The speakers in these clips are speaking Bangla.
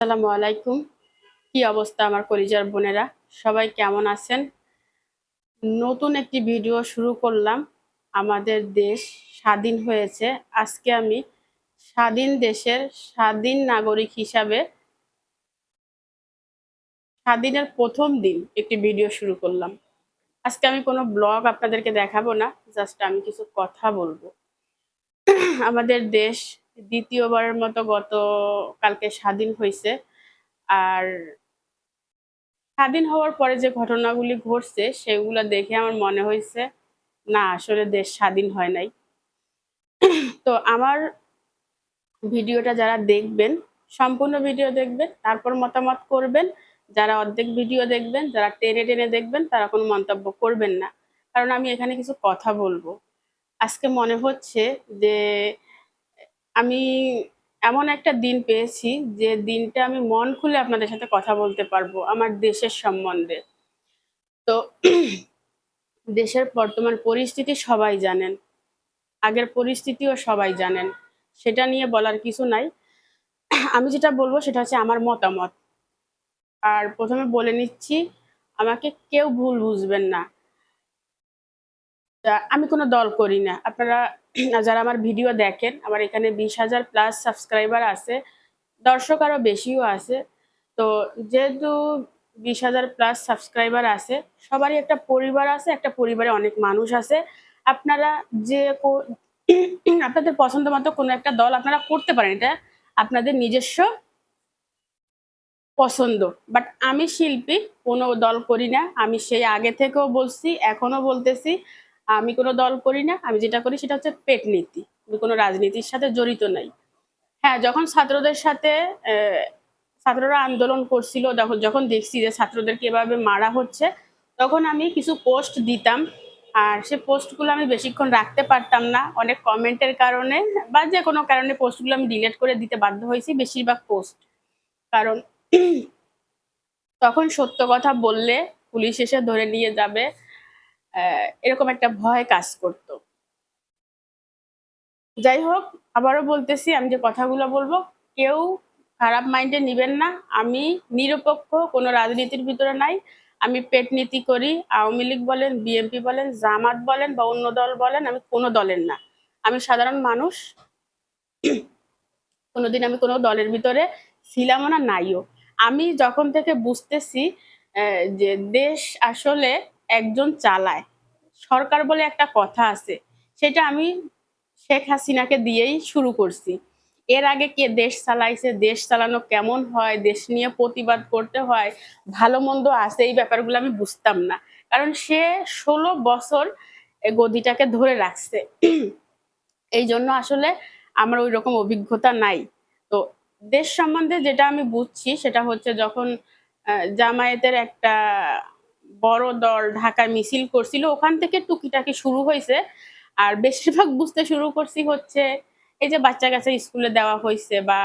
আসসালামু আলাইকুম। কি অবস্থা আমার কলিজার বোনেরা? সবাই কেমন আছেন? নতুন একটি ভিডিও শুরু করলাম। আমাদের দেশ স্বাধীন হয়েছে। আজকে আমি স্বাধীন দেশের স্বাধীন নাগরিক হিসাবে স্বাধীনের ১ম দিন একটি ভিডিও শুরু করলাম। আজকে আমি কোনো ব্লগ আপনাদেরকে দেখাবো না। জাস্ট আমি কিছু কথা বলবো। আমাদের দেশ ২য় বারের মতো গতকালকে স্বাধীন হইছে। আর স্বাধীন হওয়ার পরে যে ঘটনাগুলি ঘটছে সেগুলা দেখে আমার মনে হয়েছে না, আসলে দেশ স্বাধীন হয় নাই। তো আমার ভিডিওটা যারা দেখবেন, সম্পূর্ণ ভিডিও দেখবেন, তারপর মতামত করবেন। যারা অর্ধেক ভিডিও দেখবেন, যারা টেনে টেনে দেখবেন, তারা কোনো মন্তব্য করবেন না। কারণ আমি এখানে কিছু কথা বলবো। আজকে মনে হচ্ছে যে আমি এমন একটা দিন পেয়েছি যে দিনটা আমি মন খুলে আপনাদের সাথে কথা বলতে পারবো আমার দেশের সম্বন্ধে। তো দেশের বর্তমান পরিস্থিতি সবাই জানেন, আগের পরিস্থিতিও সবাই জানেন, সেটা নিয়ে বলার কিছু নাই। আমি যেটা বলবো সেটা হচ্ছে আমার মতামত। আর প্রথমে বলে নিচ্ছি, আমাকে কেউ ভুল বুঝবেন না। আমি কোনো দল করি না। আপনারা যারা আমার ভিডিও দেখেন, আমার এখানে ২০,০০০ প্লাস সাবস্ক্রাইবার আছে, দর্শক আরো বেশিও আছে। তো যেহেতু ২০,০০০ প্লাস সাবস্ক্রাইবার আছে, সবারই একটা পরিবার আছে, একটা পরিবারে অনেক মানুষ আছে। আপনারা যে আপনাদের পছন্দ মতো কোনো একটা দল আপনারা করতে পারেন, এটা আপনাদের নিজস্ব পছন্দ। বাট আমি শিল্পী, কোনো দল করি না। আমি সেই আগে থেকেও বলছি, এখনো বলতেছি, আমি কোনো দল করি না। আমি যেটা করি সেটা হচ্ছে পেট নীতি। আমি কোনো রাজনীতির সাথে জড়িত নাই। হ্যাঁ, যখন ছাত্রদের সাথে ছাত্ররা আন্দোলন করছিল, যখন দেখছি যে ছাত্রদেরকে এভাবে মারা হচ্ছে, তখন আমি কিছু পোস্ট দিতাম। আর সে পোস্টগুলো আমি বেশিক্ষণ রাখতে পারতাম না, অনেক কমেন্টের কারণে বা যে কোনো কারণে পোস্টগুলো আমি ডিলিট করে দিতে বাধ্য হয়েছি, বেশিরভাগ পোস্ট। কারণ তখন সত্য কথা বললে পুলিশ এসে ধরে নিয়ে যাবে, এরকম একটা ভয় কাজ করতো। যাই হোক, আবারও বলতেছি, আমি যে কথাগুলো বলবো কেউ খারাপ মাইন্ডে নিবেন না। আমি নিরপেক্ষ, কোনো রাজনীতির ভিতরে নাই। আমি পেট নীতি করি। আওয়ামী লীগ বলেন, বিএনপি বলেন, জামাত বলেন বা অন্য দল বলেন, আমি কোনো দলের না। আমি সাধারণ মানুষ। কোনোদিন আমি কোনো দলের ভিতরে ছিলামও না, নাইও। আমি যখন থেকে বুঝতেছি যে দেশ আসলে একজন চালায়, সরকার বলে একটা কথা আছে, সেটা আমি শেখ হাসিনাকে দিয়েই শুরু করছি। এর আগে কে দেশ চালাইছে, দেশ চালানো কেমন হয়, দেশ নিয়ে প্রতিবাদ করতে হয়, ভালো মন্দ আছে, এই ব্যাপারগুলো আমি বুঝতাম না। কারণ সে ১৬ বছর গদিটাকে ধরে রাখছে। এই জন্য আসলে আমার ওই রকম অভিজ্ঞতা নাই। তো দেশ সম্বন্ধে যেটা আমি বুঝছি সেটা হচ্ছে, যখন জামায়াতের একটা বড় দল ঢাকায় মিছিল করছিল, ওখান থেকে টুকিটাকি শুরু হয়েছে। আর বেশিরভাগ বুঝতে শুরু করছি হচ্ছে এই যে বাচ্চা-কাচ্চা স্কুলে দেওয়া হইছে, বা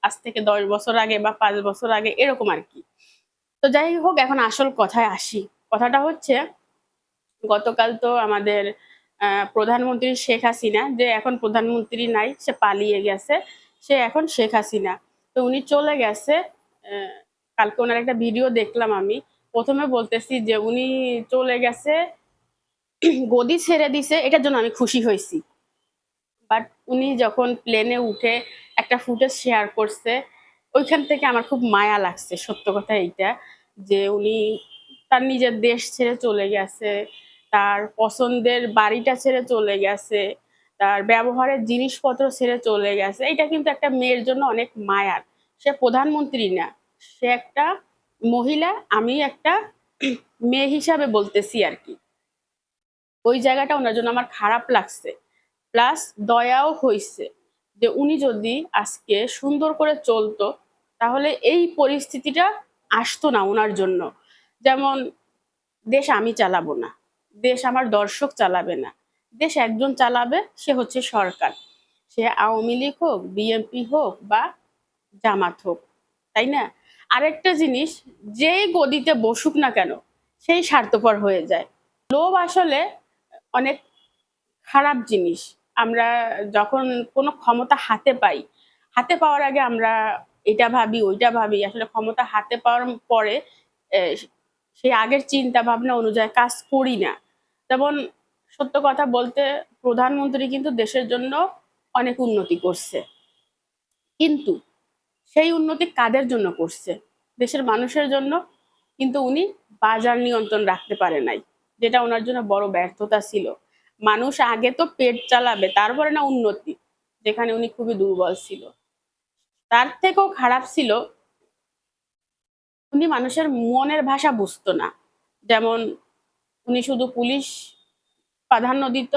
আজ থেকে ১০ বছর আগে বা ৫ বছর আগে, এরকম আরকি। তো যাই হোক, এখন আসল কথায় আসি। কথাটা হচ্ছে, গতকাল তো আমাদের প্রধানমন্ত্রী শেখ হাসিনা, যে এখন প্রধানমন্ত্রী নাই, সে পালিয়ে গেছে। সে এখন শেখ হাসিনা। তো উনি চলে গেছে। অ্যা কালকে উনার একটা ভিডিও দেখলাম আমি। ১ম এ বলতেছি যে উনি চলে গেছে, গদি ছেড়ে দিছে, এটার জন্য আমি খুশি হইছি। বাট উনি যখন প্লেনে উঠে একটা ফুটেজ শেয়ার করছে, ওইখান থেকে আমার খুব মায়া লাগছে। সত্য কথা এইটা, যে উনি তার নিজের দেশ ছেড়ে চলে গেছে, তার পছন্দের বাড়িটা ছেড়ে চলে গেছে, তার ব্যবহারের জিনিসপত্র ছেড়ে চলে গেছে। এইটা কিন্তু একটা মেয়ের জন্য অনেক মায়ার। সে প্রধানমন্ত্রী না, সে একটা মহিলা। আমি একটা মেয়ে হিসাবে বলতেছি আরকি। ওই জায়গাটা উনার জন্য আমার খারাপ লাগছে। প্লাস দয়াও হইছে যে উনি যদি আজকে সুন্দর করে চলতো, তাহলে এই পরিস্থিতিটা আসতো না উনার জন্য। যেমন, দেশ আমি চালাবো না, দেশ আমার দর্শক চালাবে না, দেশ একজন চালাবে, সে হচ্ছে সরকার। সে আওয়ামী লীগ হোক, বিএনপি হোক বা জামাত হোক, তাই না? আরেকটা জিনিস, যেই গদিতে বসুক না কেন, সেই স্বার্থপর হয়ে যায়। লোভ আসলে অনেক খারাপ জিনিস। আমরা যখন কোনো ক্ষমতা হাতে পাই, হাতে পাওয়ার আগে আমরা এটা ভাবি ওইটা ভাবি, আসলে ক্ষমতা হাতে পাওয়ার পরে সেই আগের চিন্তা ভাবনা অনুযায়ী কাজ করি না। যেমন সত্য কথা বলতে, প্রধানমন্ত্রী কিন্তু দেশের জন্য অনেক উন্নতি করছে, কিন্তু সেই উন্নতি কাদের জন্য করছে? দেশের মানুষের জন্য। কিন্তু উনি বাজার নিয়ন্ত্রণ রাখতে পারে নাই, যেটা ওনার জন্য বড় ব্যর্থতা ছিল। মানুষ আগে তো পেট চালাবে, তারপরে না উন্নতি, যেখানে উনি খুবই দুর্বল ছিল। তার থেকেও খারাপ ছিল, উনি মানুষের মনের ভাষা বুঝতো না। যেমন উনি শুধু পুলিশ প্রাধান্য দিত,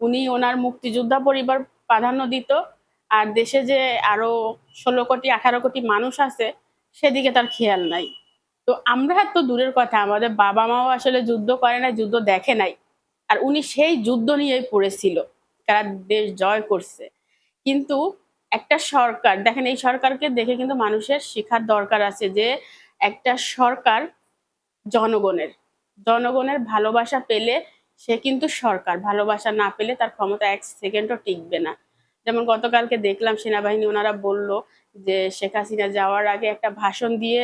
উনি ওনার মুক্তিযোদ্ধা পরিবার প্রাধান্য দিত, আর দেশে যে আরো 16 কোটি 18 কোটি মানুষ আছে সেদিকে তার খেয়াল নাই। তো আমরা তো দূরের কথা, আমাদের বাবা মাও আসলে যুদ্ধ করে নাই, যুদ্ধ দেখে নাই, আর উনি সেই যুদ্ধ নিয়েই পড়েছিল, তারা দেশ জয় করছে। কিন্তু একটা সরকার দেখেন, এই সরকারকে দেখে কিন্তু মানুষের শেখার দরকার আছে যে একটা সরকার জনগণের জনগণের ভালোবাসা পেলে সে কিন্তু সরকার, ভালোবাসা না পেলে তার ক্ষমতা 1 সেকেন্ডও টিকবে না। যেমন গতকালকে দেখলাম সেনাবাহিনী ওনারা বলল যে শেখ হাসিনা যাওয়ার আগে একটা ভাষণ দিয়ে,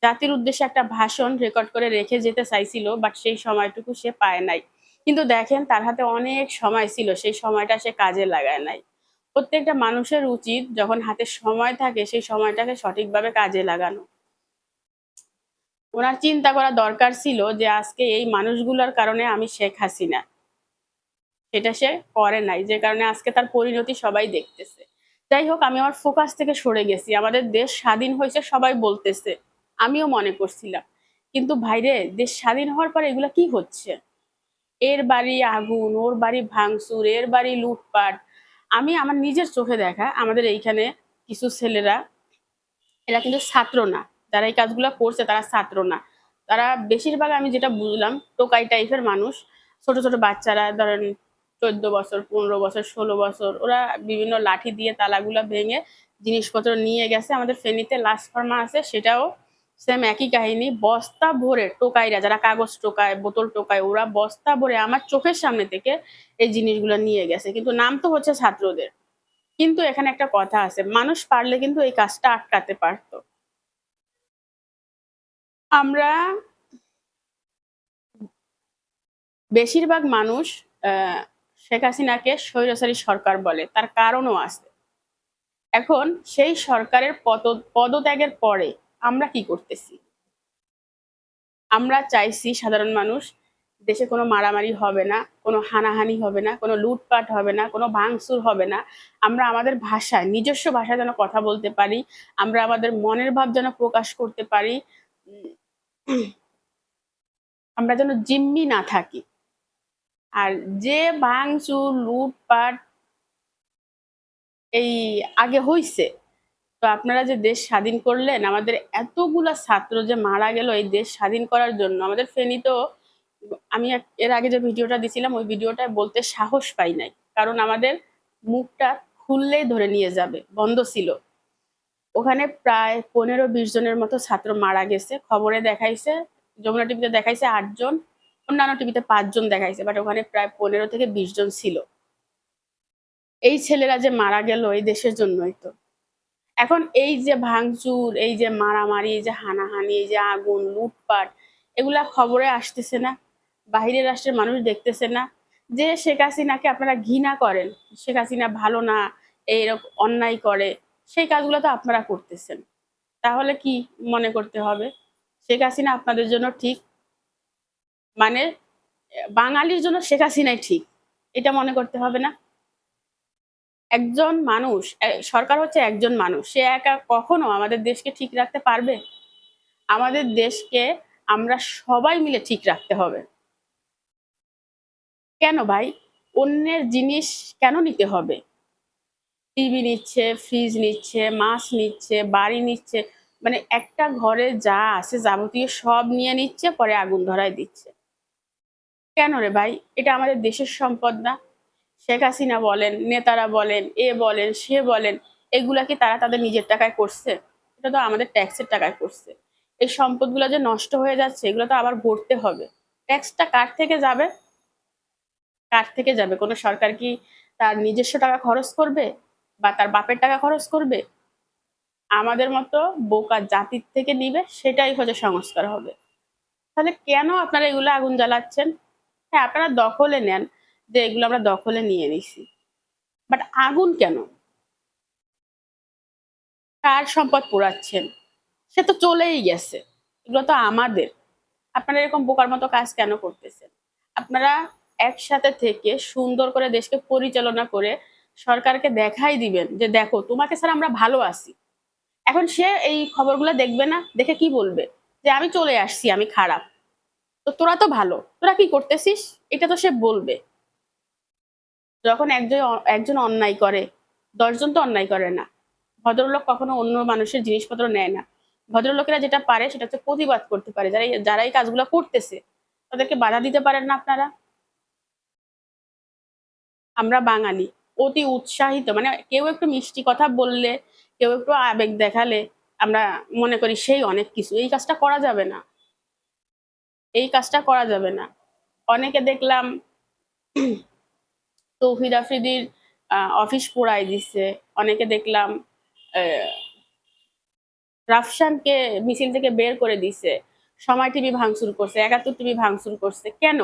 জাতির উদ্দেশ্যে একটা ভাষণ রেকর্ড করে রেখে যেতে চাইছিল, বাট সেই সময়টুকু সে পায় নাই। কিন্তু দেখেন তার হাতে অনেক সময় ছিল, সেই সময়টা সে কাজে লাগায় নাই। প্রত্যেকটা মানুষের উচিত যখন হাতে সময় থাকে সেই সময়টাকে সঠিকভাবে কাজে লাগানো। ওনার চিন্তা করা দরকার ছিল যে আজকে এই মানুষগুলোর কারণে আমি শেখ হাসিনা, সেটা সে করে নাই, যে কারণে আজকে তার পরিণতি সবাই দেখতেছে। যাই হোক, আমি আমার ফোকাস থেকে সরে গেছি। আমাদের দেশ স্বাধীন হয়েছে সবাই বলতেছে, আমিও মনে করছিলাম, কিন্তু ভাইরে দেশ স্বাধীন হওয়ার পরে এগুলা কি হচ্ছে? এর বাড়ি আগুন, ওর বাড়ি ভাঙচুর, এর বাড়ি লুটপাট। আমি আমার নিজের চোখে দেখা, আমাদের এইখানে কিছু ছেলেরা, এরা কিন্তু ছাত্র না, যারা এই কাজগুলো করছে তারা ছাত্র না, তারা বেশিরভাগ, আমি যেটা বুঝলাম, টোকাই টাইপের মানুষ। ছোট ছোট বাচ্চারা ধরেন 14 বছর, 15 বছর, 16 বছর, ওরা বিভিন্ন লাঠি দিয়ে তালাগুলা ভেঙে জিনিসপত্র নিয়ে গেছে। আমাদের ফেনীতে লাস্ট ফার্মা আছে, সেটাও সেম একই কাহিনী। বস্তা ভরে টোকাইরা, যারা কাগজ টোকায়, বোতল টোকায়, ওরা বস্তা ভরে আমার চোখের সামনে থেকে এই জিনিসগুলো নিয়ে গেছে, কিন্তু নাম তো হচ্ছে ছাত্রদের। কিন্তু এখানে একটা কথা আছে, মানুষ পারলে কিন্তু এই কাজটা আটকাতে পারতো। আমরা বেশিরভাগ মানুষ আহ, শেখ হাসিনাকে স্বৈরাচারী সরকার বলে, তার কারণও আছে। এখন সেই সরকারের পদত্যাগের পরে আমরা কি করতেছি? আমরা চাইছি সাধারণ মানুষ, দেশে কোনো মারামারি হবে না, কোনো হানাহানি হবে না, কোনো লুটপাট হবে না, কোনো ভাঙচুর হবে না। আমরা আমাদের ভাষায়, নিজস্ব ভাষায় যেন কথা বলতে পারি, আমরা আমাদের মনের ভাব যেন প্রকাশ করতে পারি, উম, আমরা যেন জিম্মি না থাকি। আর যে ভাঙচুর লুটপাট এই আগে হইছে, তো আপনারা যে দেশ স্বাধীন করলেন, আমাদের এতগুলা ছাত্র যে মারা গেল এই দেশ স্বাধীন করার জন্য, আমাদের ফেনীতেও, আমি এর আগে যে ভিডিওটা দিছিলাম ওই ভিডিওটায় বলতে সাহস পাই নাই, কারণ আমাদের মুখটা খুললেই ধরে নিয়ে যাবে, বন্ধ ছিল। ওখানে প্রায় 15-20 জনের মতো ছাত্র মারা গেছে, খবরে দেখাইছে, যমুনা টিভিতে দেখাইছে 8 জন, অন্যান্য টিভিতে 5 জন দেখাইছে, বাট ওখানে প্রায় 15 থেকে 20 জন ছিল। এই ছেলেরা যে মারা গেল এই দেশের জন্যই তো। এখন এই যে ভাঙচুর, এই যে মারামারি, এই যে হানাহানি, এই যে আগুন লুটপাট, এগুলা খবরে আসতেছে না? বাহিরের রাষ্ট্রের মানুষ দেখতেছে না যে শেখ হাসিনাকে আপনারা ঘৃণা করেন, শেখ হাসিনা ভালো না, এইরকম অন্যায় করে, সেই কাজগুলো তো আপনারা করতেছেন। তাহলে কি মনে করতে হবে? শেখ হাসিনা আপনাদের জন্য ঠিক, মানে বাঙালির জন্য শেখ হাসিনাই ঠিক, এটা মনে করতে হবে না? একজন মানুষ, সরকার হচ্ছে একজন মানুষ, সে একা কখনো আমাদের দেশকে ঠিক রাখতে পারবে? আমাদের দেশকে আমরা সবাই মিলে ঠিক রাখতে হবে। কেন ভাই? অন্যের জিনিস কেন নিতে হবে? টিভি নিচ্ছে, ফ্রিজ নিচ্ছে, মাছ নিচ্ছে, বাড়ি নিচ্ছে, মানে একটা ঘরে যা আছে যাবতীয় সব নিয়ে নিচ্ছে, পরে আগুন ধরায় দিচ্ছে। কেন রে ভাই? এটা আমাদের দেশের সম্পদ না? শেখ হাসিনা বলেন, নেতারা বলেন, এ বলেন, সে বলেন, এগুলা কি তারা তাদের নিজের টাকায় করছে? এটা তো আমাদের ট্যাক্সের টাকায় করছে। এই সম্পদগুলো যে নষ্ট হয়ে যাচ্ছে, এগুলো তো আবার ভরতে হবে। ট্যাক্সটা কার থেকে যাবে? কার থেকে যাবে? কোনো সরকার কি তার নিজস্ব টাকা খরচ করবে বা তার বাপের টাকা খরচ করবে? আমাদের মতো বোকা জাতির থেকে নিবে, সেটাই হচ্ছে সংস্কার হবে। তাহলে কেন আপনারা এগুলো আগুন জ্বালাচ্ছেন? হ্যাঁ, আপনারা দখলে নেন যে এগুলো আমরা দখলে নিয়ে নিছি, বাট আগুন কেন? কার সম্পদ পোড়াচ্ছেন? সে তো চলেই গেছে, এগুলো তো আমাদের। আপনারা এরকম বোকার মতো কাজ কেন করতেছেন? আপনারা একসাথে থেকে সুন্দর করে দেশকে পরিচালনা করে সরকারকে দেখাই দিবেন যে দেখো তোমাকে ছাড়া আমরা ভালো আছি। এখন সে এই খবরগুলো দেখবে না, দেখে কি বলবে? যে আমি চলে আসছি, আমি খারাপ। তো তোরা তো ভালো, তোরা কি করতেছিস? এটা তো সে বলবে। যখন একজন অন্যায় করে, ১০ জন তো অন্যায় করে না। ভদ্রলোক কখনো অন্য মানুষের জিনিসপত্র নেয় না। ভদ্রলোকেরা যেটা পারে সেটা হচ্ছে প্রতিবাদ করতে পারে। যারা এই কাজগুলো করতেছে তাদেরকে বাধা দিতে পারেন না আপনারা? আমরা বাঙালি অতি উৎসাহিত, মানে কেউ একটু মিষ্টি কথা বললে, কেউ একটু আবেগ দেখালে আমরা মনে করি সেই অনেক কিছু। এই কাজটা করা যাবে না। এই কাজটা করা যাবে না। অনেকে দেখলাম তৌহিদ আফ্রিদির অফিস পোড়ায় দিছে। অনেকে দেখলাম রাফসানকে মিছিল থেকে বের করে দিছে। সময় টিভি ভাঙচুর করছে, ৭১ টিভি ভাঙচুর করছে। কেন?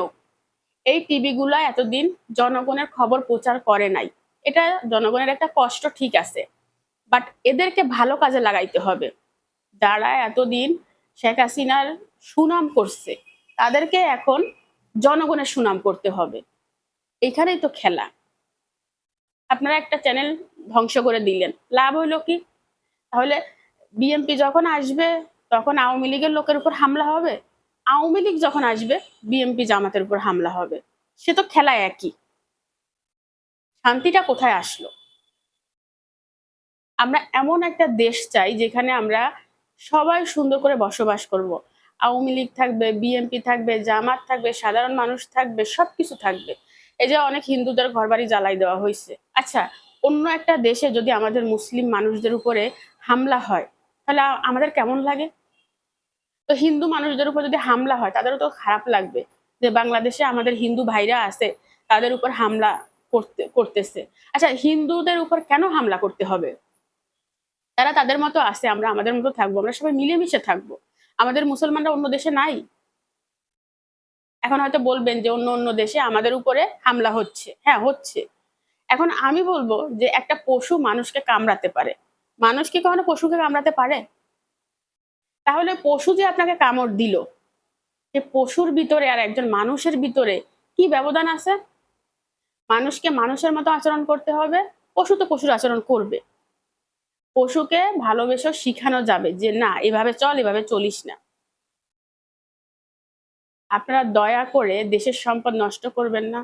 এই টিভি গুলা এতদিন জনগণের খবর প্রচার করে নাই। এটা জনগণের একটা কষ্ট, ঠিক আছে, বাট এদেরকে ভালো কাজে লাগাইতে হবে। যারা এতদিন শেখ হাসিনার সুনাম করছে তাদেরকে এখন জনগণের সুনাম করতে হবে। এখানেই তো খেলা। আপনারা একটা চ্যানেল ধ্বংস করে দিলেন, লাভ হইলো কি? তাহলে বিএনপি যখন আসবে তখন আওয়ামী লীগের লোকের উপর হামলা হবে, আওয়ামী লীগ যখন আসবে বিএনপি জামাতের উপর হামলা হবে। সে তো খেলা একই। শান্তিটা কোথায় আসলো? আমরা এমন একটা দেশ চাই যেখানে আমরা সবাই সুন্দর করে বসবাস করব। আওয়ামী লীগ থাকবে, বিএনপি থাকবে, জামাত থাকবে, সাধারণ মানুষ থাকবে, সবকিছু থাকবে। এই যে অনেক হিন্দুদের ঘরবাড়ি জ্বালাই দেওয়া হয়েছে। আচ্ছা, অন্য একটা দেশে যদি আমাদের মুসলিম মানুষদের উপরে হামলা হয় তাহলে আমাদের কেমন লাগে? তো হিন্দু মানুষদের উপর যদি হামলা হয় তাদেরও তো খারাপ লাগবে যে বাংলাদেশে আমাদের হিন্দু ভাইরা আছে, তাদের উপর হামলা করতেছে। আচ্ছা, হিন্দুদের উপর কেন হামলা করতে হবে? তারা তাদের মতো আছে, আমরা আমাদের মতো থাকবো, আমরা সবাই মিলেমিশে থাকবো। আমাদের মুসলমানরা অন্য দেশে নাই? এখন হয়তো বলবেন যে অন্য অন্য দেশে আমাদের উপরে হামলা হচ্ছে। হ্যাঁ, হচ্ছে। এখন আমি বলবো যে একটা পশু মানুষকে কামড়াতে পারে, মানুষ কি কখনো পশুকে কামড়াতে পারে? তাহলে পশু যে আপনাকে কামড় দিল, সে পশুর ভিতরে আর একজন মানুষের ভিতরে কি ব্যবধান আছে? মানুষকে মানুষের মতো আচরণ করতে হবে, পশু তো পশুর আচরণ করবে। পশুকে ভালোবেসে শিখানো যাবে যে না, এভাবে চল, এভাবে চলিস না। আপনারা দয়া করে দেশের সম্পদ নষ্ট করবেন না।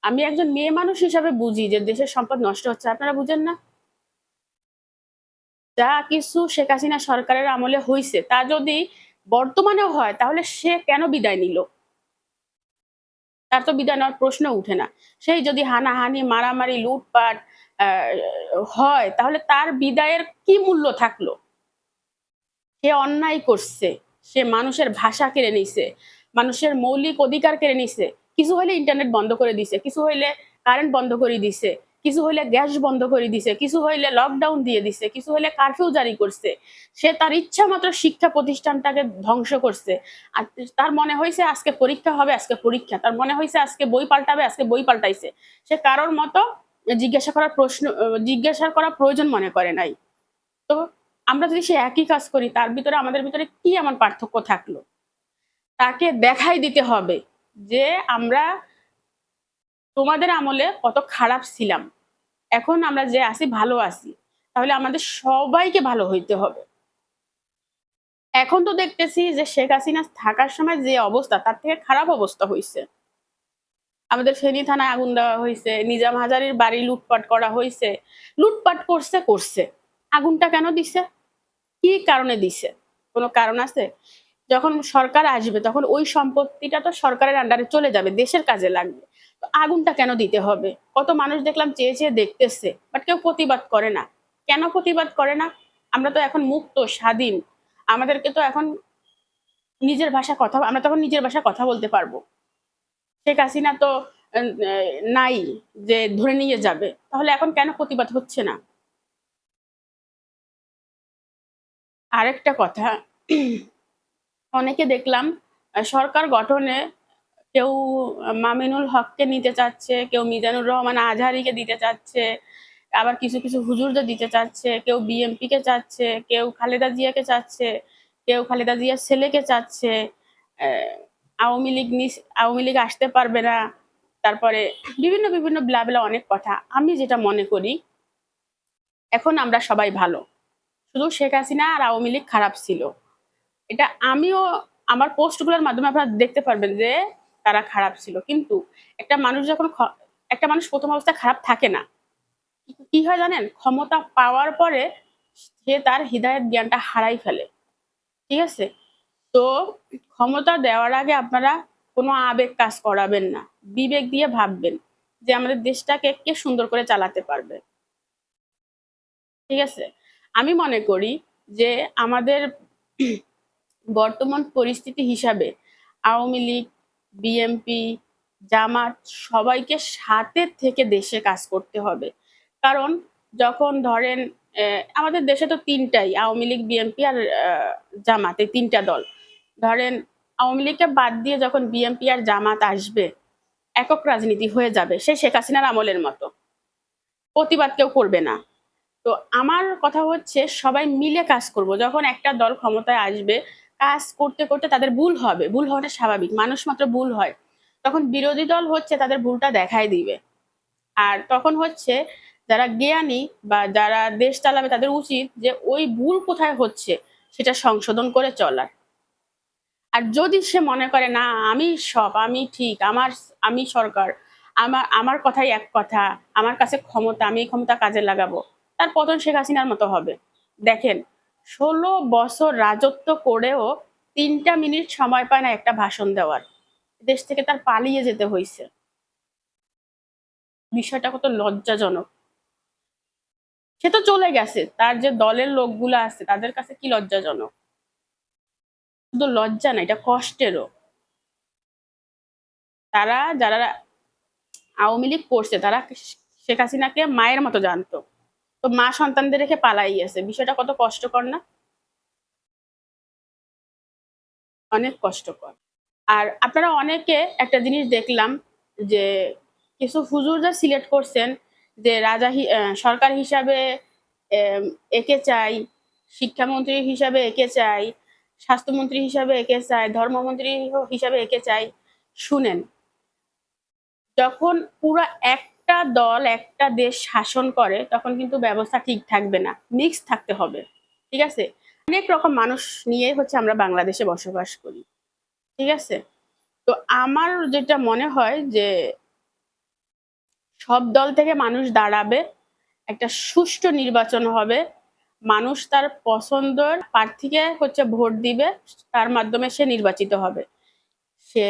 আমি একজন মেয়ে মানুষ হিসাবে বুঝি যে দেশের সম্পদ নষ্ট হচ্ছে, আপনারা বুঝেন না? যা কিছু শেখ হাসিনা সরকারের আমলে হইছে তা যদি বর্তমানেও হয় তাহলে সে কেন বিদায় নিল? তার তো বিদায় নেওয়ার প্রশ্ন উঠে না। সেই যদি হানাহানি, মারামারি, লুটপাট হয় তাহলে তার বিদায়ের কি মূল্য থাকলো? সে অন্যায় করছে, সে মানুষের ভাষা কেড়ে নিছে, মানুষের মৌলিক অধিকার কেড়ে নিছে। কিছু হইলে ইন্টারনেট বন্ধ করে দিছে, কিছু হইলে কারেন্ট বন্ধ করে দিছে, কিছু হইলে গ্যাস বন্ধ করে দিছে, কিছু হইলে লকডাউন দিয়ে দিছে, কিছু হইলে কারফিউ জারি করছে। সে তার ইচ্ছা মতো শিক্ষা প্রতিষ্ঠানটাকে ধ্বংস করছে। আর তার মনে হয়েছে আজকে পরীক্ষা হবে, আজকে পরীক্ষা, তার মনে হয়েছে আজকে বই পাল্টাবে, আজকে বই পাল্টাইছে। সে কারোর মতো জিজ্ঞাসা করা প্রয়োজন মনে করে নাই। তো আমরা যদি সে একই কাজ করি, তার ভিতরে আমাদের ভিতরে কি এমন পার্থক্য থাকলো? তাকে দেখাই দিতে হবে যে আমরা তোমাদের আমলে কত খারাপ ছিলাম, এখন আমরা যে আছি ভালো আছি। তাহলে আমাদের সবাইকে ভালো হইতে হবে। এখন তো দেখতেছি যে শেখ হাসিনা থাকার সময় যে অবস্থা তার থেকে খারাপ অবস্থা হয়েছে। আমাদের ফেনী থানায় আগুন দেওয়া হয়েছে, নিজাম হাজারীর বাড়ি লুটপাট করা হয়েছে। লুটপাট করছে, আগুনটা কেন দিছে? কি কারণে দিছে? কোনো কারণ আছে? যখন সরকার আসবে তখন ওই সম্পত্তিটা তো সরকারের আন্ডারে চলে যাবে, দেশের কাজে লাগবে। তো আগুনটা কেন দিতে হবে? কত মানুষ দেখলাম চেয়ে চেয়ে দেখতেছে, বাট কেউ প্রতিবাদ করে না। কেন প্রতিবাদ করে না? আমরা তো এখন মুক্ত, স্বাধীন। আমাদেরকে তো এখন আমরা তখন নিজের ভাষায় কথা বলতে পারবো। শেখ হাসিনা তো নাই যে ধরে নিয়ে যাবে। তাহলে এখন কেন প্রতিবাদ হচ্ছে না? আরেকটা কথা, অনেকে দেখলাম সরকার গঠনে কেউ মামিনুল হককে নিতে চাচ্ছে, কেউ মিজানুর রহমান আজহারীকে দিতে চাচ্ছে, আবার কিছু কিছু হুজুরদের দিতে চাচ্ছে, কেউ বিএমপিকে চাচ্ছে, কেউ খালেদা জিয়াকে চাচ্ছে, কেউ খালেদা জিয়ার ছেলেকে চাচ্ছে। আওয়ামী লীগ আসতে পারবে না। তারপরে বিভিন্ন বিভিন্ন ব্লাবলা অনেক কথা। আমি যেটা মনে করি, এখন আমরা সবাই ভালো, শুধু শেখ হাসিনা আর আওয়ামী লীগ খারাপ ছিল। এটা আমিও আমার পোস্টগুলোর মাধ্যমে আপনারা দেখতে পারবেন যে তারা খারাপ ছিল, কিন্তু একটা মানুষ যখন একটা মানুষ প্রথম অবস্থায় খারাপ থাকে না, কি হয় জানেন, ক্ষমতা পাওয়ার পরে সে তার হৃদয়ের জ্ঞানটা হারাই ফেলে। ঠিক আছে? তো ক্ষমতা দেওয়ার আগে আপনারা কোনো আবেগ কাজ করাবেন না, বিবেক দিয়ে ভাববেন যে আমাদের দেশটাকে কে সুন্দর করে চালাতে পারবে। ঠিক আছে? আমি মনে করি যে আমাদের বর্তমান পরিস্থিতি হিসাবে আওয়ামী লীগ, বিএনপি, জামাত সবাইকে সাথে থেকে দেশে কাজ করতে হবে। কারণ যখন ধরেন আমাদের দেশে তো ৩ টাই, আওয়ামী লীগ, বিএনপি আর জামাত, এই ৩ টা দল। ধরেন আওয়ামী লীগকে বাদ দিয়ে যখন বিএনপি আর জামাত আসবে, একক রাজনীতি হয়ে যাবে, সেই শেখ হাসিনার আমলের মতো। প্রতিবাদ কেউ করবে না। তো আমার কথা হচ্ছে সবাই মিলে কাজ করব। যখন একটা দল ক্ষমতায় আসবে, কাজ করতে করতে তাদের ভুল হবে, ভুল হওয়াটা স্বাভাবিক, মানুষ মাত্র ভুল হয়। তখন বিরোধী দল হচ্ছে তাদের ভুলটা দেখাই দিবে। আর তখন হচ্ছে যারা জ্ঞানী বা যারা দেশ চালাবে তাদের উচিত যে ওই ভুল কোথায় হচ্ছে সেটা সংশোধন করে চলার। আর যদি সে মনে করে না আমি সব, আমি ঠিক, আমি সরকার, আমার আমার কথাই এক কথা, আমার কাছে ক্ষমতা, আমি এই ক্ষমতা কাজে লাগাবো, তার পতন শেখ হাসিনার মতো হবে। দেখেন, ১৬ বছর রাজত্ব করেও ৩টা মিনিট সময় পায় না একটা ভাষণ দেওয়ার, দেশ থেকে তার পালিয়ে যেতে হয়েছে। বিষয়টা কত লজ্জাজনক। সে তো চলে গেছে, তার যে দলের লোকগুলো আছে তাদের কাছে কি লজ্জাজনক। শুধু লজ্জা না, এটা কষ্টেরও। তারা যারা আওয়ামী লীগ করছে তারা শেখ হাসিনাকে মায়ের মতো জানতো। তো মা সন্তানদের রেখে পালাই গেছে, বিষয়টা কত কষ্টকর না? অনেক কষ্টকর। আর আপনারা অনেকে একটা জিনিস দেখলাম যে কিছু হুজুররা সিলেক্ট করছেন যে সরকার হিসাবে একে চাই, শিক্ষামন্ত্রী হিসাবে একে চাই, স্বাস্থ্যমন্ত্রী হিসাবে একে চাই, ধর্মমন্ত্রী হিসাবে একে চাই। শুনেন, যখন পুরা একটা দল একটা দেশ শাসন করে তখন কিন্তু ব্যবস্থা ঠিক থাকবে না, মিক্স থাকতে হবে। ঠিক আছে? অনেক রকম মানুষ নিয়ে হচ্ছে আমরা বাংলাদেশে বসবাস করি। ঠিক আছে? তো আমার যেটা মনে হয় যে সব দল থেকে মানুষ দাঁড়াবে, একটা সুষ্ঠু নির্বাচন হবে, মানুষ তার পছন্দের প্রার্থীকে হচ্ছে ভোট দিবে, তার মাধ্যমে সে নির্বাচিত হবে। সে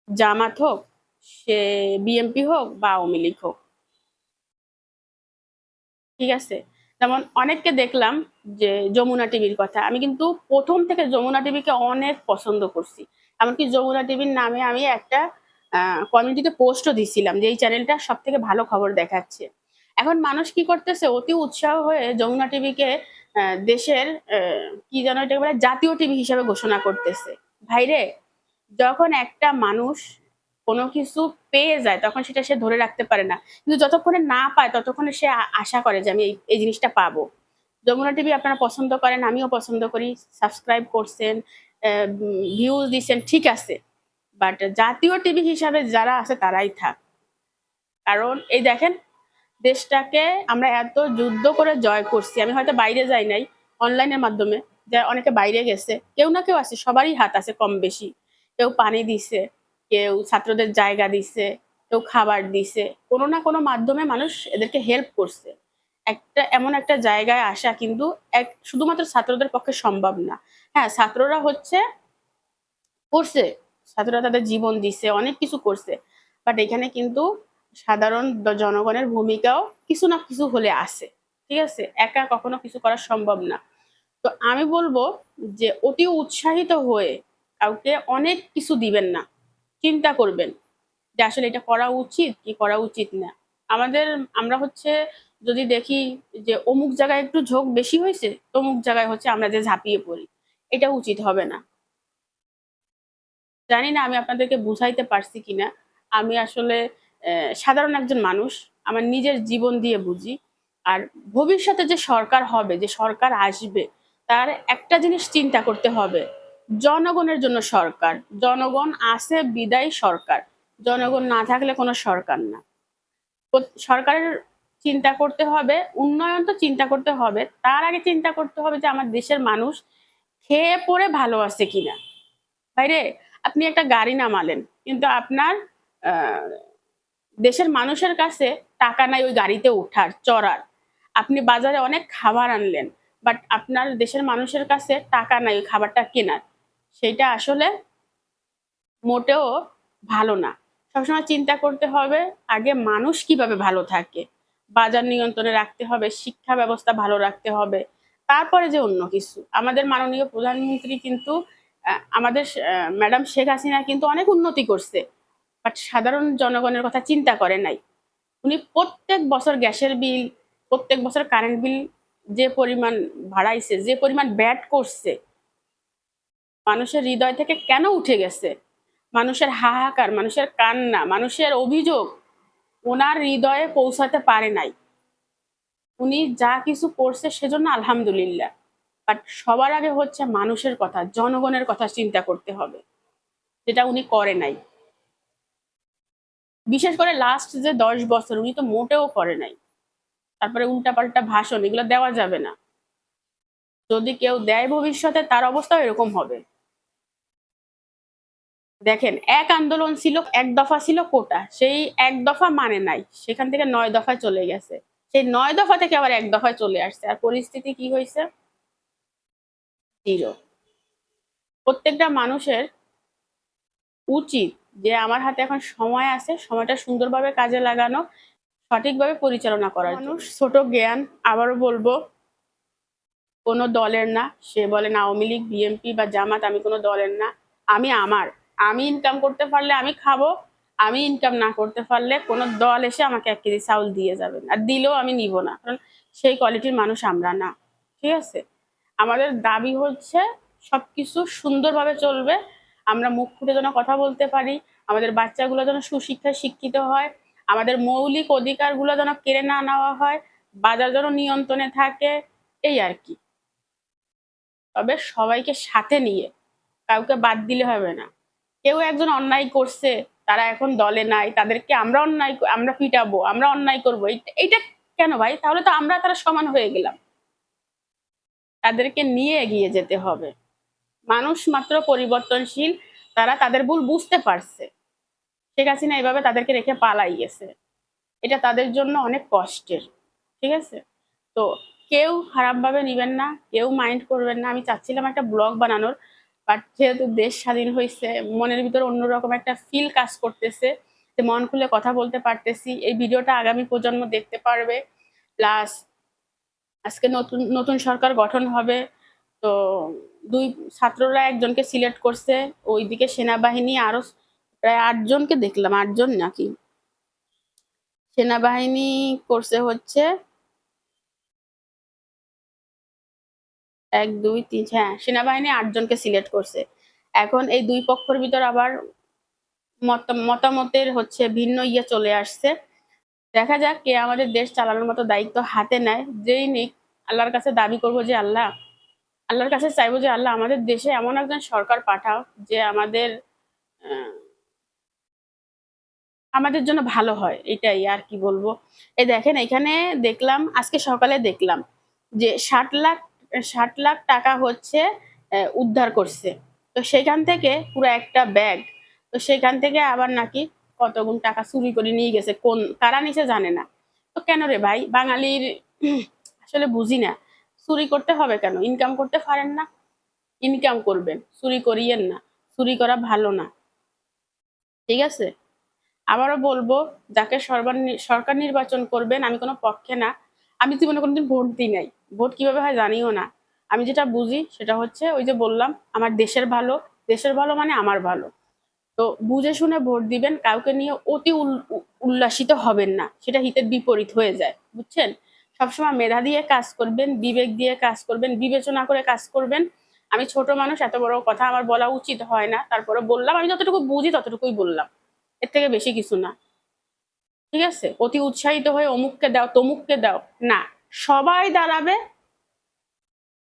জামাত হোক, সে বিএনপি হোক বা আওয়ামী লীগ হোক। ঠিক আছে? যেমন অনেককে দেখলাম যে যমুনা টিভির কথা। আমি কিন্তু ১ম থেকে যমুনা টিভিকে অনেক পছন্দ করছি। এমনকি যমুনা টিভির নামে আমি একটা কমিউনিটিতে পোস্টও দিছিলাম যে এই চ্যানেলটা সবথেকে ভালো খবর দেখাচ্ছে। এখন মানুষ কি করতেছে, অতি উৎসাহ হয়ে যমুনা টিভিকে দেশের কি যেন এটাকে বলে, জাতীয় টিভি হিসেবে ঘোষণা করতেছে। ভাইরে, যখন একটা মানুষ কোনো কিছু পেয়ে যায় তখন সেটা সে ধরে রাখতে পারে না। কিন্তু যতক্ষণে না পায় ততক্ষণে সে আশা করে যে আমি এই জিনিসটা পাবো। যমুনা টিভি আপনারা পছন্দ করেন, আমিও পছন্দ করি। সাবস্ক্রাইব করছেন, ভিউজ দিচ্ছেন, ঠিক আছে। বাট জাতীয় টিভি হিসাবে যারা আছে তারাই থাক। কারণ এই দেখেন, দেশটাকে আমরা এত যুদ্ধ করে জয় করছি। আমি হয়তো বাইরে যাই নাই, অনলাইনের মাধ্যমে যে অনেকে বাইরে গেছে। কেউ না কেউ আছে, সবারই হাত আছে কম বেশি। কেউ পানি দিছে, কেউ ছাত্রদের জায়গা দিছে, কেউ খাবার দিছে। কোনো না কোনো মাধ্যমে মানুষ এদেরকে হেল্প করছে। এমন একটা জায়গায় আসা কিন্তু শুধুমাত্র ছাত্রদের পক্ষে সম্ভব না। হ্যাঁ, ছাত্ররা হচ্ছে করছে, ছাত্ররা তাদের জীবন দিছে, অনেক কিছু করছে। বাট এখানে কিন্তু সাধারণ জনগণের ভূমিকাও কিছু না কিছু হলে আছে। ঠিক আছে? একা কখনো কিছু করা সম্ভব না। তো আমি বলবো যে অতি উৎসাহিত হয়ে কাউকে অনেক কিছু দিবেন না। চিন্তা করবেন যে আসলে এটা করা উচিত কি করা উচিত না। আমরা হচ্ছে যদি দেখি যে অমুক জায়গায় একটু ঝোঁক বেশি হয়েছে, তমুক জায়গায় হচ্ছে আমরা যে ঝাঁপিয়ে পড়ি, এটা উচিত হবে না। জানি না আমি আপনাদেরকে বুঝাইতে পারছি কিনা। আমি আসলে সাধারণ একজন মানুষ। আমার নিজের জীবন দিয়ে বুঝি। আর ভবিষ্যতে যে সরকার হবে, যে সরকার আসবে, তার একটা জিনিস চিন্তা করতে হবে। জনগণের জন্য সরকার। জনগণ আছে বিদায়ী সরকার। জনগণ না থাকলে কোনো সরকার না। সরকারের চিন্তা করতে হবে, উন্নয়ন তো চিন্তা করতে হবে। তার আগে চিন্তা করতে হবে যে আমার দেশের মানুষ খেয়ে পরে ভালো আছে কিনা। ভাইরে, আপনি একটা গাড়ি নামালেন, কিন্তু আপনার আহ, দেশের মানুষের কাছে টাকা নাই ওই গাড়িতে ওঠার, চড়ার। আপনি বাজারে অনেক খাবার আনলেন, বাট আপনার দেশের মানুষের কাছে টাকা নাই ওই খাবারটা কেনার। সেইটা আসলে মোটেও ভালো না। সবসময় চিন্তা করতে হবে আগে মানুষ কিভাবে ভালো থাকে, বাজার নিয়ন্ত্রণে রাখতে হবে, শিক্ষা ব্যবস্থা ভালো রাখতে হবে, তারপরে যে অন্য কিছু। আমাদের মাননীয় প্রধানমন্ত্রী কিন্তু আমাদের ম্যাডাম শেখ হাসিনা কিন্তু অনেক উন্নতি করছে, বাট সাধারণ জনগণের কথা চিন্তা করে নাই। উনি প্রত্যেক বছর গ্যাসের বিল, প্রত্যেক বছর কারেন্ট বিল যে পরিমাণ বাড়াইছে, যে পরিমাণ ব্যাট করছে, মানুষের হৃদয় থেকে কেন উঠে গেছে? মানুষের হাহাকার, মানুষের কান্না, মানুষের অভিযোগ ওনার হৃদয়ে পৌঁছাতে পারে নাই। উনি যা কিছু করছে সেজন্য আলহামদুলিল্লাহ, বাট সবার আগে হচ্ছে মানুষের কথা, জনগণের কথা চিন্তা করতে হবে, যেটা উনি করে নাই। বিশেষ করে লাস্ট যে 10 বছর উনি তো মোটেও করে নাই। তারপরে উল্টাপাল্টা ভাষণ, এগুলো দেওয়া যাবে না। যদি কেউ দেয় ভবিষ্যতে, তার অবস্থাও এরকম হবে। দেখেন, এক আন্দোলন ছিল, এক দফা ছিল কোটা, সেই এক দফা মানে নাই, সেখান থেকে 9 দফায় চলে গেছে। সেই 9 দফা থেকে আবার এক দফায় চলে আসছে, আর পরিস্থিতি কি হয়েছে? জিরো। প্রত্যেকটা মানুষের উচিত যে আমার হাতে এখন সময় আছে, সময়টা সুন্দরভাবে কাজে লাগানো, সঠিকভাবে পরিচালনা করার। মানুষ ছোট জ্ঞান, আবারও বলবো, কোনো দলের না। সে বলেন আওয়ামী লীগ, বিএনপি বা জামাত, আমি কোনো দলের না। আমি আমার, আমি ইনকাম করতে পারলে আমি খাবো। আমি ইনকাম না করতে পারলে কোনো দল এসে আমাকে 1 কেজি চাউল দিয়ে যাবেন, আর দিলেও আমি নিব না, কারণ সেই কোয়ালিটির মানুষ আমরা না। ঠিক আছে? আমাদের দাবি হচ্ছে সবকিছু সুন্দরভাবে চলবে, আমরা মুখ ফুটে যেন কথা বলতে পারি, আমাদের বাচ্চাগুলো যেন সুশিক্ষায় শিক্ষিত হয়, আমাদের মৌলিক অধিকারগুলো যেন কেড়ে না নেওয়া হয়, বাজার যেন নিয়ন্ত্রণে থাকে, এই আর কি। তবে সবাইকে সাথে নিয়ে, কাউকে বাদ দিলে হবে না। কেউ একজন অন্যায় করছে, তারা এখন দলে নাই, তাদেরকে আমরা অন্যায়, আমরা পিটাবো, আমরা অন্যায় করবো, এইটা কেন ভাই? তাহলে তো আমরা তারা সমান হয়ে গেলাম। তাদেরকে নিয়ে এগিয়ে যেতে হবে। মানুষ মাত্র পরিবর্তনশীল, তারা তাদের ভুল বুঝতে পারছে। শেখ হাসিনা এভাবে তাদেরকে রেখে পালাই গেছে, এটা তাদের জন্য অনেক কষ্টের। ঠিক আছে? তো কেউ খারাপভাবে নিবেন না, কেউ মাইন্ড করবেন না। আমি চাচ্ছিলাম একটা ব্লগ বানানোর, বাট যেহেতু দেশ স্বাধীন হয়েছে, মনের ভিতরে অন্যরকম একটা ফিল কাজ করতেছে, যে মন খুলে কথা বলতে পারতেছি। এই ভিডিওটা আগামী প্রজন্ম দেখতে পারবে। প্লাস আজকে নতুন নতুন সরকার গঠন হবে, তো দুই ছাত্ররা একজনকে সিলেক্ট করছে, ওইদিকে সেনাবাহিনী আরো প্রায় 8 জনকে দেখলাম, 8 জন নাকি সেনাবাহিনী করছে হচ্ছে 1 2 3, হ্যাঁ সেনাবাহিনী 8 জনকে সিলেক্ট করছে। এখন এই দুই পক্ষের ভিতর আবার মতামতের হচ্ছে ভিন্ন চলে আসছে। দেখা যাক কে আমাদের দেশ চালানোর মতো দায়িত্ব হাতে নেয়। যেই নিক, আল্লাহর কাছে দাবি করব যে আল্লাহ, আল্লাহর কাছে চাইবো যে আল্লাহ আমাদের দেশে এমন একজন সরকার পাঠাও যে আমাদের আমাদের জন্য ভালো হয়। এটাই আর কি বলবো। এই দেখেন, এখানে দেখলাম, আজকে সকালে দেখলাম যে 60 লাখ টাকা হচ্ছে উদ্ধার করছে। তো সেখান থেকে পুরো একটা ব্যাগ, তো সেখান থেকে আবার নাকি কত গুণ টাকা চুরি করে নিয়ে গেছে, কোন কারা নিছে জানে না। তো কেন রে ভাই, বাঙালির আসলে বুঝি না, চুরি করতে হবে কেন? ইনকাম করতে পারেন না? ইনকাম করবেন, চুরি করিয়েন না। চুরি করা ভালো না। ঠিক আছে? আবারও বলবো, যাকে সরকার নির্বাচন করবেন, আমি কোনো পক্ষে না। আমি জীবনে কোনোদিন ভোট দিই নাই, ভোট কিভাবে হয় জানিও না। আমি যেটা বুঝি সেটা হচ্ছে ওই যে বললাম, আমার দেশের ভালো, দেশের ভালো মানে আমার ভালো। তো বুঝে শুনে ভোট দিবেন, কাউকে নিয়ে অতি উল্লাসিত হবেন না, সেটা হিতের বিপরীত হয়ে যায়, বুঝছেন? সবসময় মেধা দিয়ে কাজ করবেন, বিবেক দিয়ে কাজ করবেন, বিবেচনা করে কাজ করবেন। আমি ছোট মানুষ, এত বড় কথা আমার বলা উচিত হয় না, তারপরে বললাম। আমি যতটুকু বুঝি ততটুকুই বললাম, এর থেকে বেশি কিছু না। ঠিক আছে? অতি উৎসাহিত হয়ে অমুককে দাও তমুককে দাও, না। সবাই দাঁড়াবে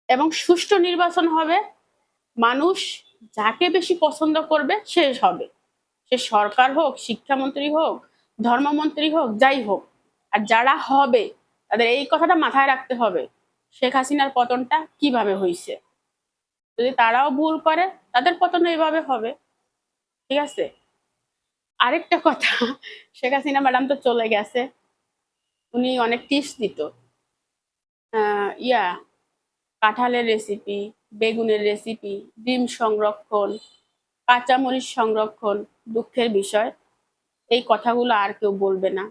এবং সুষ্ঠু নির্বাচন হবে। মানুষ যাকে বেশি পছন্দ করবে সে হবে। সে সরকার হোক, শিক্ষামন্ত্রী হোক, ধর্মমন্ত্রী হোক, যাই হোক। আর যারা হবে তাদের এই কথাটা মাথায় রাখতে হবে, শেখ হাসিনার পতনটা কিভাবে হয়েছে। যদি তারাও ভুল করে তাদের পতন এইভাবে হবে। ঠিক আছে? আরেকটা কথা, শেখ হাসিনা ম্যাডাম তো চলে গেছে, উনি অনেক টিপস দিত। ইয়া কাঁঠালের রেসিপি, বেগুনের রেসিপি, ডিম সংরক্ষণ, কাঁচামরিচ সংরক্ষণ, দুঃখের বিষয় এই কথাগুলো আর কেউ বলবে না।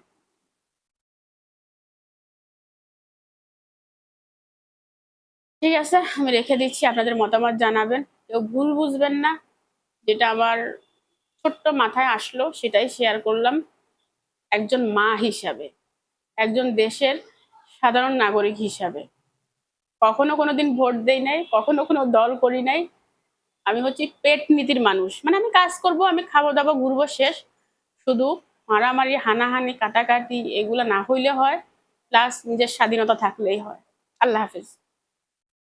ঠিক আছে, আমি রেখে দিচ্ছি, আপনাদের মতামত জানাবেন। কেউ ভুল বুঝবেন না, যেটা আমার ছোট্ট মাথায় আসলো সেটাই শেয়ার করলাম একজন মা হিসাবে, একজন দেশের সাধারণ নাগরিক হিসাবে। কখনো কোনোদিন ভোট দেই নাই, কখনো কোনো দল করি নাই। আমি হচ্ছি পেট নীতির মানুষ, মানে আমি কাজ করব, আমি খাবো দাবো, ঘুরবো, শেষ। শুধু মারামারি, হানাহানি, কাটাকাটি এগুলো না হইলে হয়, প্লাস নিজের স্বাধীনতা থাকলেই হয়। আল্লাহ হাফেজ।